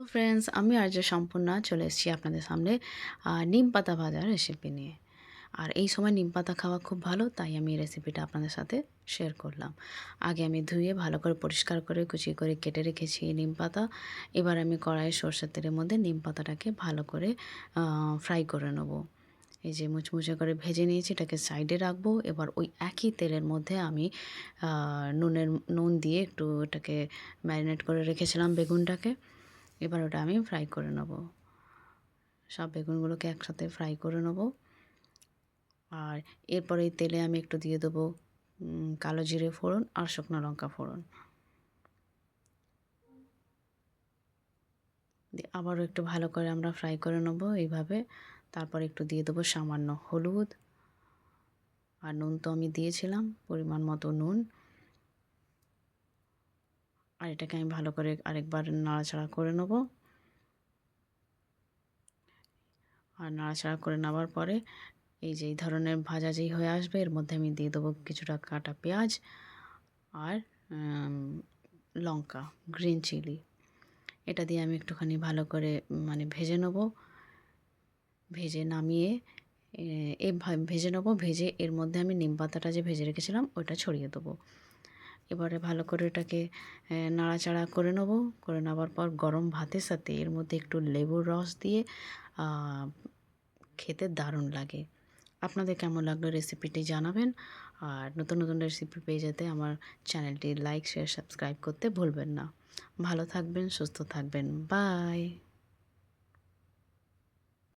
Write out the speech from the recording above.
তো ফ্রেন্ডস, আমি আর্য সম্পূর্ণা চলে এসেছি আপনাদের সামনে নিম পাতা ভাজার রেসিপি নিয়ে। আর এই সময় নিম পাতা খাওয়া খুব ভালো, তাই আমি এই রেসিপিটা আপনাদের সাথে শেয়ার করলাম। আগে আমি ধুয়ে ভালো করে পরিষ্কার করে কুচি করে কেটে রেখেছি নিম পাতা। এবার আমি কড়াইয়ে সরষের তেলের মধ্যে নিম পাতাটাকে ভালো করে ফ্রাই করে নেব। এই যে মুচমুচে করে ভেজে নিয়েছি, এটাকে সাইডে রাখবো। এবার ওই একই তেলের মধ্যে আমি নুন দিয়ে একটু এটাকে ম্যারিনেট করে রেখেছিলাম বেগুনটাকে। এবার ওটা আমি ফ্রাই করে নেব। সব বেগুনগুলোকে একসাথে ফ্রাই করে নেব। আর এরপরে এই তেলে আমি একটু দিয়ে দেবো কালো জিরে ফোড়ন আর শুকনো লঙ্কা ফোড়ন। দিয়ে আবারও একটু ভালো করে আমরা ফ্রাই করে নেব এইভাবে। তারপর একটু দিয়ে দেবো সামান্য হলুদ, আর নুন তো আমি দিয়েছিলাম পরিমাণ মতো নুন। আর এটাকে আমি ভালো করে আরেকবার নাড়াচাড়া করে নেব। আর নাড়াচাড়া করে নেওয়ার পরে এই যে এই ধরনের ভাজা যেই হয়ে আসবে, এর মধ্যে আমি দিয়ে দেবো কিছুটা কাটা পেঁয়াজ আর লঙ্কা, গ্রিন চিলি। এটা দিয়ে আমি একটুখানি ভালো করে ভেজে নেব। ভেজে নামিয়ে ভেজে নেব। ভেজে এর মধ্যে আমি নিম পাতাটা যে ভেজে রেখেছিলাম ওটা ছড়িয়ে দেবো। এবারে ভালো করে এটাকে নাড়াচাড়া করে নেব। করে নেওয়ার পর গরম ভাতের সাথে এর মধ্যে একটু লেবুর রস দিয়ে খেতে দারুণ লাগে। আপনাদের কেমন লাগলো রেসিপিটি জানাবেন। আর নতুন নতুন রেসিপি পেয়ে যেতে আমার চ্যানেলটি লাইক, শেয়ার, সাবস্ক্রাইব করতে ভুলবেন না। ভালো থাকবেন, সুস্থ থাকবেন। বাই।